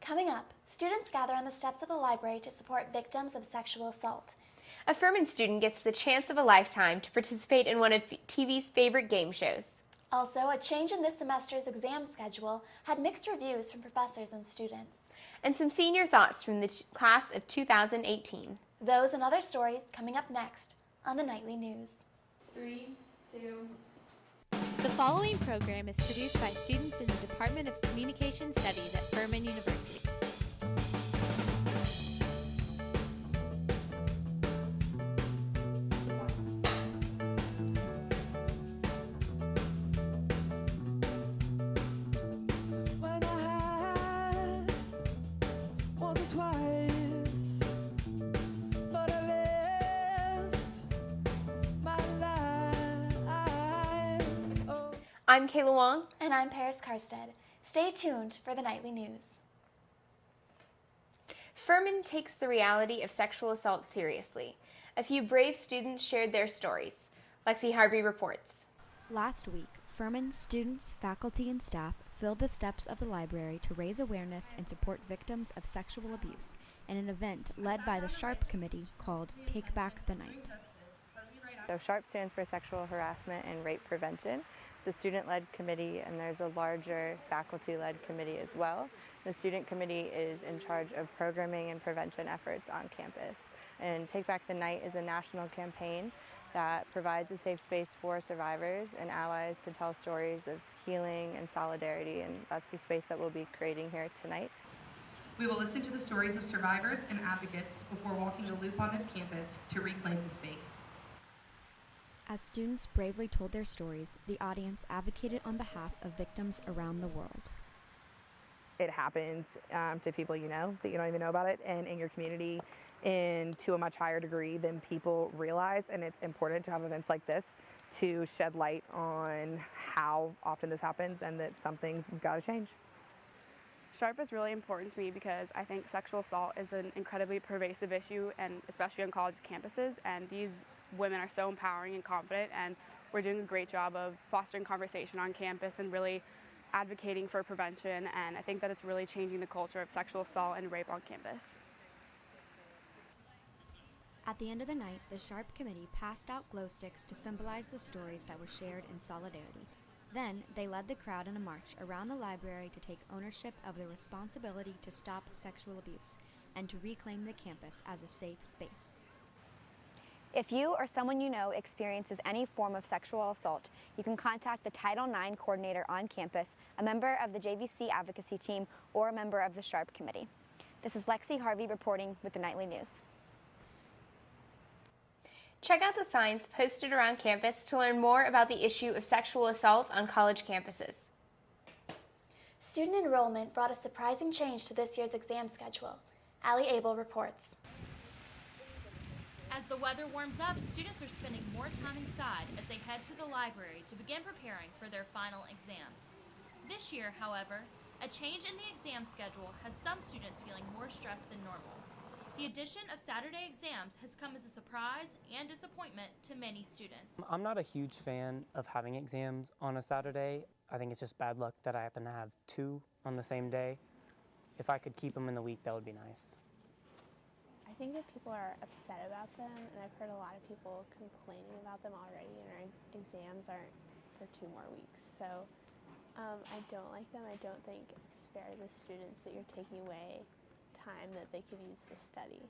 Coming up, students gather on the steps of the library to support victims of sexual assault. A Furman student gets the chance of a lifetime to participate in one of TV's favorite game shows. Also, a change in this semester's exam schedule had mixed reviews from professors and students. And some senior thoughts from the class of 2018. Those and other stories coming up next on the Nightly News. 3, 2. The following program is produced by students in the Department of Communication Studies at Furman University. I'm Kayla Wong. And I'm Paris Karstead. Stay tuned for the Nightly News. Furman takes the reality of sexual assault seriously. A few brave students shared their stories. Lexi Harvey reports. Last week, Furman students, faculty, and staff filled the steps of the library to raise awareness and support victims of sexual abuse in an event led by the SHARP committee called Take Back the Night. So SHARP stands for Sexual Harassment and Rape Prevention. It's a student-led committee, and there's a larger faculty-led committee as well. The student committee is in charge of programming and prevention efforts on campus. And Take Back the Night is a national campaign that provides a safe space for survivors and allies to tell stories of healing and solidarity, and that's the space that we'll be creating here tonight. We will listen to the stories of survivors and advocates before walking the loop on this campus to reclaim the space. As students bravely told their stories, the audience advocated on behalf of victims around the world. It happens to people you know that you don't even know about it, and in your community to a much higher degree than people realize, and it's important to have events like this to shed light on how often this happens and that something's got to change. SHARP is really important to me because I think sexual assault is an incredibly pervasive issue, and especially on college campuses, and these women are so empowering and confident, and we're doing a great job of fostering conversation on campus and really advocating for prevention, and I think that it's really changing the culture of sexual assault and rape on campus. At the end of the night, the SHARP committee passed out glow sticks to symbolize the stories that were shared in solidarity. Then, they led the crowd in a march around the library to take ownership of the responsibility to stop sexual abuse and to reclaim the campus as a safe space. If you or someone you know experiences any form of sexual assault, you can contact the Title IX coordinator on campus, a member of the JVC advocacy team, or a member of the SHARP committee. This is Lexi Harvey reporting with the Nightly News. Check out the signs posted around campus to learn more about the issue of sexual assault on college campuses. Student enrollment brought a surprising change to this year's exam schedule. Allie Abel reports. As the weather warms up, students are spending more time inside as they head to the library to begin preparing for their final exams. This year, however, a change in the exam schedule has some students feeling more stressed than normal. The addition of Saturday exams has come as a surprise and disappointment to many students. I'm not a huge fan of having exams on a Saturday. I think it's just bad luck that I happen to have two on the same day. If I could keep them in the week, that would be nice. I think that people are upset about them, and I've heard a lot of people complaining about them already, and our exams aren't for 2 more weeks. So I don't like them. I don't think it's fair to the students that you're taking away time that they could use to study.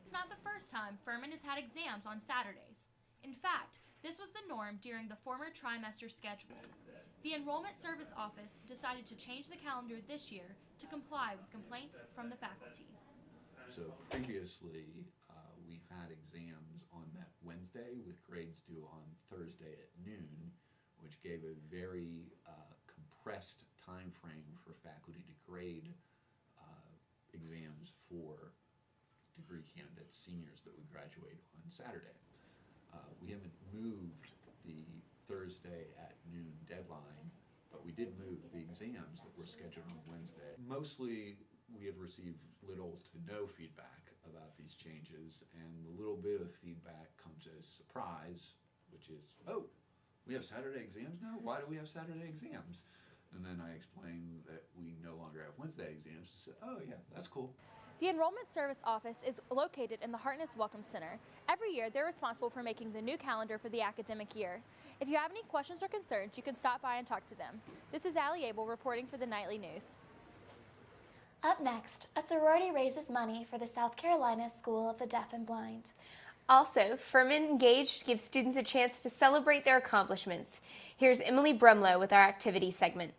It's not the first time Furman has had exams on Saturdays. In fact, this was the norm during the former trimester schedule. The Enrollment Service Office decided to change the calendar this year to comply with complaints from the faculty. So previously, we had exams on that Wednesday with grades due on Thursday at noon, which gave a very compressed time frame for faculty to grade exams for degree candidates, seniors that would graduate on Saturday. We haven't moved the Thursday at noon deadline, but we did move the exams that were scheduled on Wednesday. Mostly we had received little to no feedback about these changes, and the little bit of feedback comes as surprise, which is, oh, we have Saturday exams now? Why do we have Saturday exams? And then I explained that we no longer have Wednesday exams. She said, oh yeah, that's cool. The Enrollment Service Office is located in the Hartness Welcome Center. Every year, they're responsible for making the new calendar for the academic year. If you have any questions or concerns, you can stop by and talk to them. This is Allie Abel reporting for the Nightly News. Up next, a sorority raises money for the South Carolina School of the Deaf and Blind. Also, Furman Engaged gives students a chance to celebrate their accomplishments. Here's Emily Brumlow with our activity segment.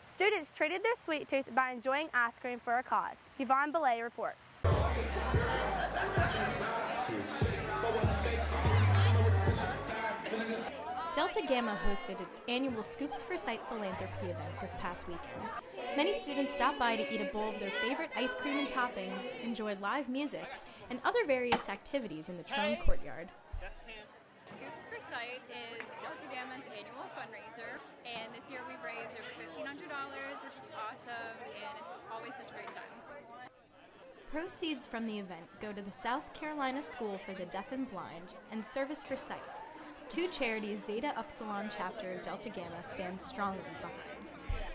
Students treated their sweet tooth by enjoying ice cream for a cause. Yvonne Belay reports. Delta Gamma hosted its annual Scoops for Sight philanthropy event this past weekend. Many students stopped by to eat a bowl of their favorite ice cream and toppings, enjoy live music, and other various activities in the Trone Courtyard. Scoops for Sight is Delta Gamma's annual fundraiser, and this year we've raised over $1,500, which is awesome, and it's always such a great time. Proceeds from the event go to the South Carolina School for the Deaf and Blind and Service for Sight, two charities Zeta Upsilon chapter of Delta Gamma stands strongly behind.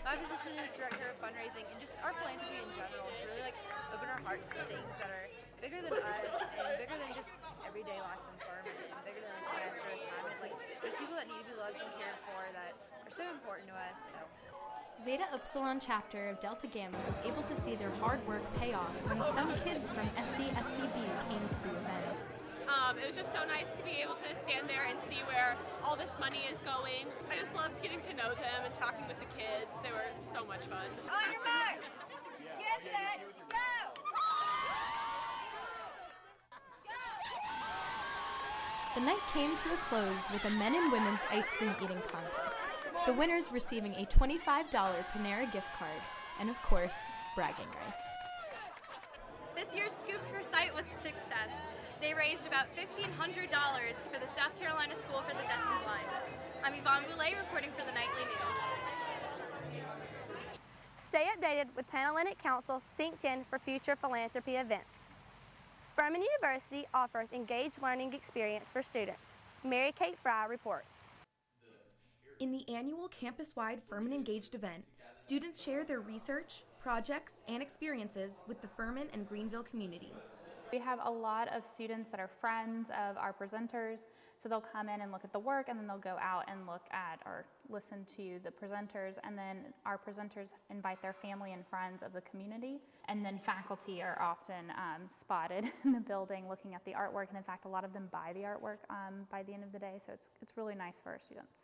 My position is Director of Fundraising and just our philanthropy in general, to really open our hearts to things that are bigger than us and bigger than just everyday life in Furman and bigger than a semester assignment. There's people that need to be loved and cared for that are so important to us. Zeta Upsilon chapter of Delta Gamma was able to see their hard work pay off when some kids from SCSDB came to the event. It was just so nice to be able to stand there and see where all this money is going. I just loved getting to know them and talking with the kids. They were so much fun. On your mark! Get set, go! The night came to a close with a men and women's ice cream eating contest, the winners receiving a $25 Panera gift card and, of course, bragging rights. This year's Scoops for Sight was a success. They raised about $1,500 for the South Carolina School for the Deaf and Blind. I'm Yvonne Boulay reporting for the Nightly News. Stay updated with Panhellenic Council synced in for future philanthropy events. Furman University offers engaged learning experience for students. Mary Kate Fry reports. In the annual campus-wide Furman Engaged event, students share their research, projects, and experiences with the Furman and Greenville communities. We have a lot of students that are friends of our presenters, so they'll come in and look at the work, and then they'll go out and look at or listen to the presenters, and then our presenters invite their family and friends of the community, and then faculty are often spotted in the building looking at the artwork, and in fact a lot of them buy the artwork by the end of the day, so it's really nice for our students.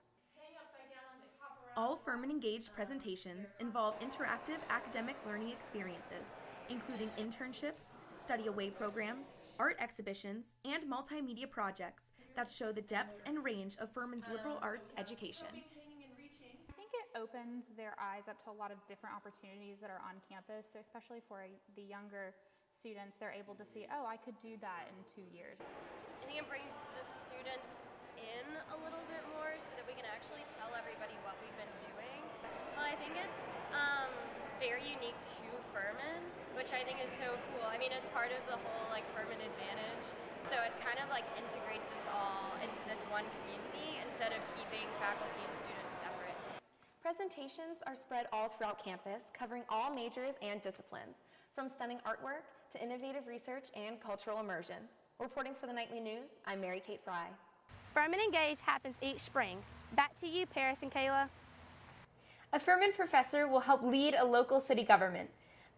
All Furman Engaged presentations involve interactive academic learning experiences, including internships, study away programs, art exhibitions, and multimedia projects that show the depth and range of Furman's liberal arts education. I think it opens their eyes up to a lot of different opportunities that are on campus, so especially for the younger students, they're able to see, oh, I could do that in 2 years. I think it brings the students in a little bit more so that we can actually tell everybody what we've been doing. Well, I think it's very unique to Furman, which I think is so cool. I mean, it's part of the whole Furman advantage, so it kind of integrates us all into this one community instead of keeping faculty and students separate. Presentations are spread all throughout campus, covering all majors and disciplines, from stunning artwork to innovative research and cultural immersion. Reporting for the Nightly News, I'm Mary Kate Fry. Furman Engage happens each spring. Back to you, Paris and Kayla. A Furman professor will help lead a local city government.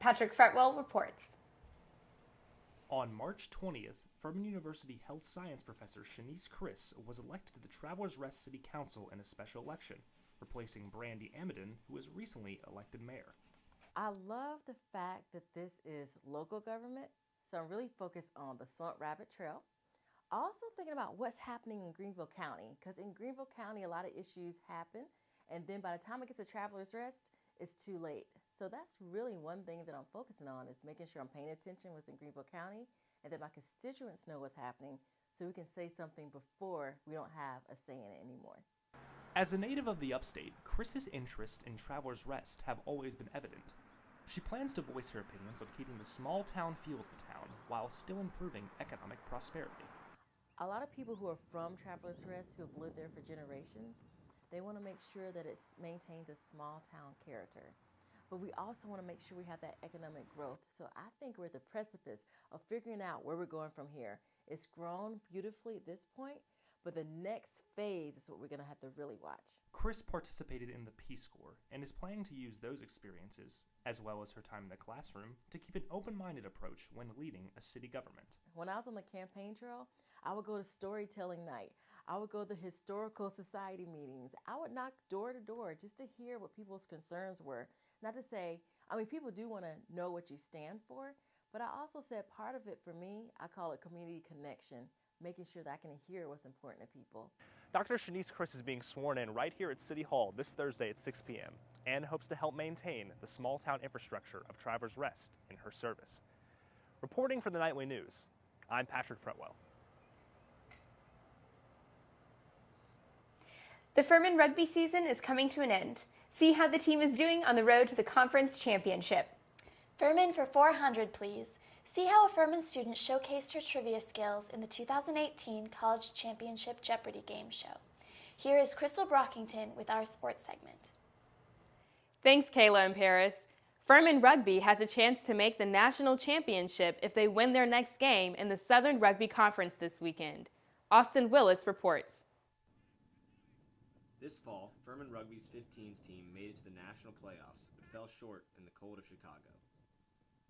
Patrick Fretwell reports. On March 20th, Furman University Health Science professor Shanice Chris was elected to the Travelers Rest City Council in a special election, replacing Brandy Amidon, who was recently elected mayor. I love the fact that this is local government, so I'm really focused on the Swamp Rabbit Trail. Also thinking about what's happening in Greenville County, because in Greenville County a lot of issues happen, and then by the time it gets to Travelers Rest, it's too late. So that's really one thing that I'm focusing on, is making sure I'm paying attention what's in Greenville County, and that my constituents know what's happening so we can say something before we don't have a say in it anymore. As a native of the upstate, Chris's interests in Travelers Rest have always been evident. She plans to voice her opinions on keeping the small town feel of the town while still improving economic prosperity. A lot of people who are from Travelers Rest, who have lived there for generations, They want to make sure that it maintains a small town character. But we also want to make sure we have that economic growth. So I think we're at the precipice of figuring out where we're going from here. It's grown beautifully at this point, but the next phase is what we're going to have to really watch. Chris participated in the Peace Corps and is planning to use those experiences, as well as her time in the classroom, to keep an open-minded approach when leading a city government. When I was on the campaign trail, I would go to storytelling night. I would go to historical society meetings. I would knock door to door just to hear what people's concerns were. Not to say, people do want to know what you stand for, but I also said part of it for me, I call it community connection, making sure that I can hear what's important to people. Dr. Shanice Chris is being sworn in right here at City Hall this Thursday at 6 p.m. and hopes to help maintain the small town infrastructure of Travelers Rest in her service. Reporting for the Nightly News, I'm Patrick Fretwell. The Furman rugby season is coming to an end. See how the team is doing on the road to the conference championship. Furman for 400, please. See how a Furman student showcased her trivia skills in the 2018 College Championship Jeopardy! Game show. Here is Crystal Brockington with our sports segment. Thanks, Kayla and Paris. Furman Rugby has a chance to make the national championship if they win their next game in the Southern Rugby Conference this weekend. Austin Willis reports. This fall, Furman Rugby's 15s team made it to the national playoffs, but fell short in the cold of Chicago.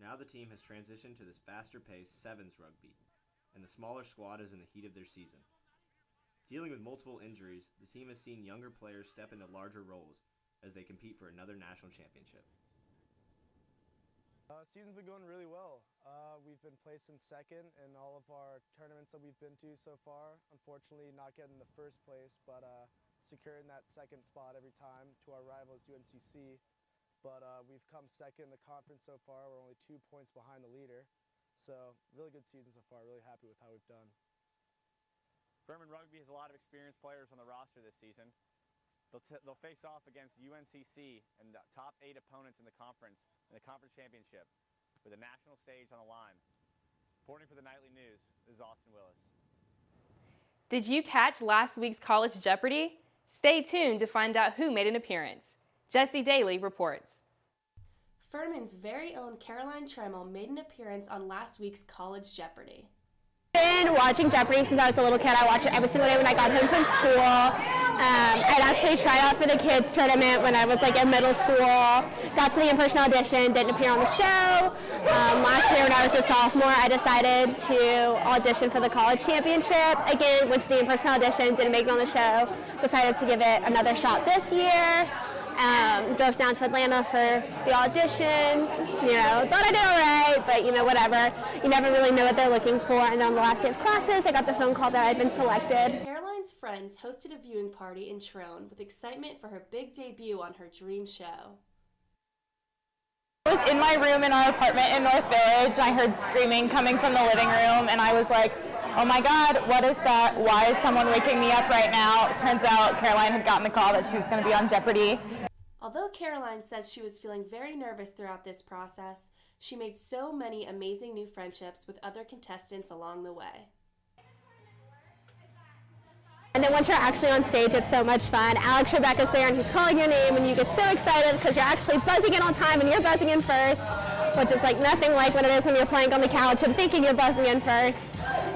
Now the team has transitioned to this faster-paced sevens rugby, and the smaller squad is in the heat of their season. Dealing with multiple injuries, the team has seen younger players step into larger roles as they compete for another national championship. Season's been going really well. We've been placed in second in all of our tournaments that we've been to so far. Unfortunately, not getting the first place, but securing that second spot every time to our rivals UNCC. But we've come second in the conference so far. We're only 2 points behind the leader. So really good season so far. Really happy with how we've done. Furman Rugby has a lot of experienced players on the roster this season. They'll face off against UNCC and the top 8 opponents in the conference championship with a national stage on the line. Reporting for the Nightly News, this is Austin Willis. Did you catch last week's College Jeopardy! Stay tuned to find out who made an appearance. Jesse Daly reports. Furman's very own Caroline Tremmel made an appearance on last week's College Jeopardy! Been watching Jeopardy since I was a little kid. I watched it every single day when I got home from school. I'd actually tried out for the kids tournament when I was in middle school. Got to the in-person audition, didn't appear on the show. Last year when I was a sophomore, I decided to audition for the college championship. Again, went to the in-person audition, didn't make it on the show. Decided to give it another shot this year. Drove down to Atlanta for the audition, thought I did all right, but whatever. You never really know what they're looking for. And then on the last day of classes, I got the phone call that I'd been selected. Caroline's friends hosted a viewing party in Trone with excitement for her big debut on her dream show. I was in my room in our apartment in North Village, and I heard screaming coming from the living room, and I was like, oh my God, what is that? Why is someone waking me up right now? It turns out Caroline had gotten the call that she was going to be on Jeopardy! Although Caroline says she was feeling very nervous throughout this process, she made so many amazing new friendships with other contestants along the way. And then once you're actually on stage, it's so much fun. Alex Trebek's there and he's calling your name and you get so excited because you're actually buzzing in on time and you're buzzing in first, which is nothing like what it is when you're playing on the couch and thinking you're buzzing in first.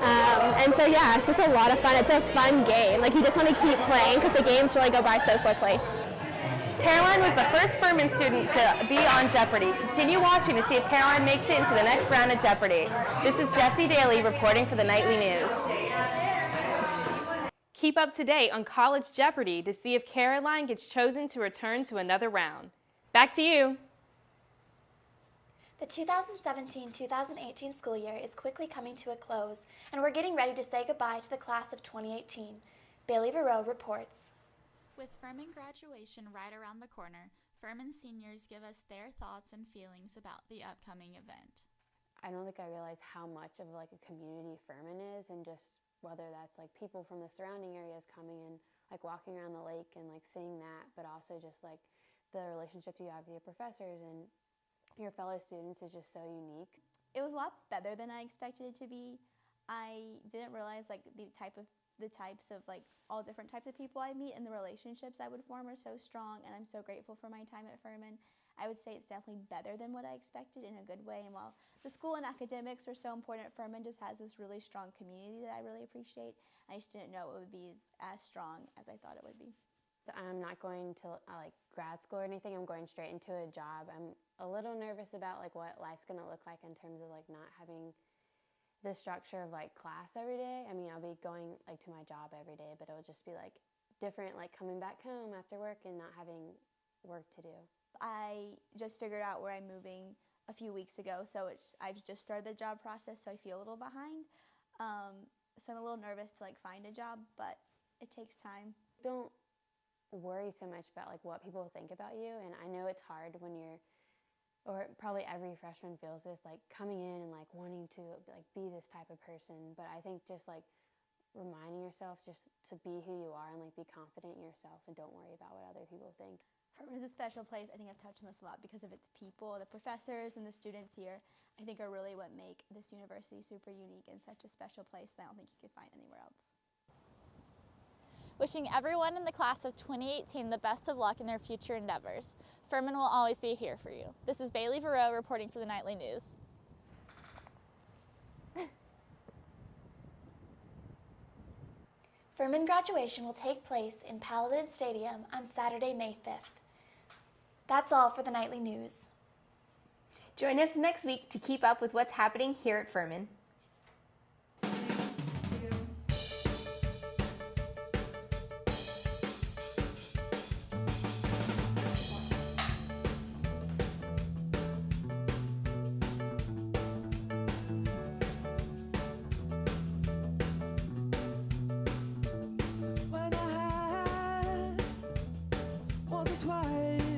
And so yeah, it's just a lot of fun. It's a fun game. You just want to keep playing because the games really go by so quickly. Caroline was the first Furman student to be on Jeopardy! Continue watching to see if Caroline makes it into the next round of Jeopardy! This is Jesse Daly reporting for the Nightly News. Keep up to date on College Jeopardy! To see if Caroline gets chosen to return to another round. Back to you. The 2017-2018 school year is quickly coming to a close, and we're getting ready to say goodbye to the class of 2018. Bailey Verreau reports. With Furman graduation right around the corner, Furman seniors give us their thoughts and feelings about the upcoming event. I don't think I realized how much of a community Furman is, and just whether that's people from the surrounding areas coming in, walking around the lake and seeing that, but also just the relationships you have with your professors and your fellow students is just so unique. It was a lot better than I expected it to be. I didn't realize the type of the types of all different types of people I meet, and the relationships I would form are so strong, and I'm so grateful for my time at Furman. I would say it's definitely better than what I expected in a good way, and while the school and academics are so important, Furman just has this really strong community that I really appreciate. I just didn't know it would be as strong as I thought it would be. I'm not going to grad school or anything. I'm going straight into a job. I'm a little nervous about what life's going to look like in terms of not having the structure of class every day. I mean, I'll be going to my job every day, but it'll just be different, coming back home after work and not having work to do. I just figured out where I'm moving a few weeks ago, so I've just started the job process, so I feel a little behind. So I'm a little nervous to find a job, but it takes time. Don't worry so much about what people think about you, and I know it's hard when you're, or probably every freshman feels this, coming in and wanting to be this type of person. But I think just reminding yourself just to be who you are and be confident in yourself and don't worry about what other people think. Furman is a special place. I think I've touched on this a lot because of its people. The professors and the students here, I think, are really what make this university super unique and such a special place that I don't think you could find anywhere else. Wishing everyone in the class of 2018 the best of luck in their future endeavors. Furman will always be here for you. This is Bailey Verreau reporting for the Nightly News. Furman graduation will take place in Paladin Stadium on Saturday, May 5th. That's all for the Nightly News. Join us next week to keep up with what's happening here at Furman. When I had once or twice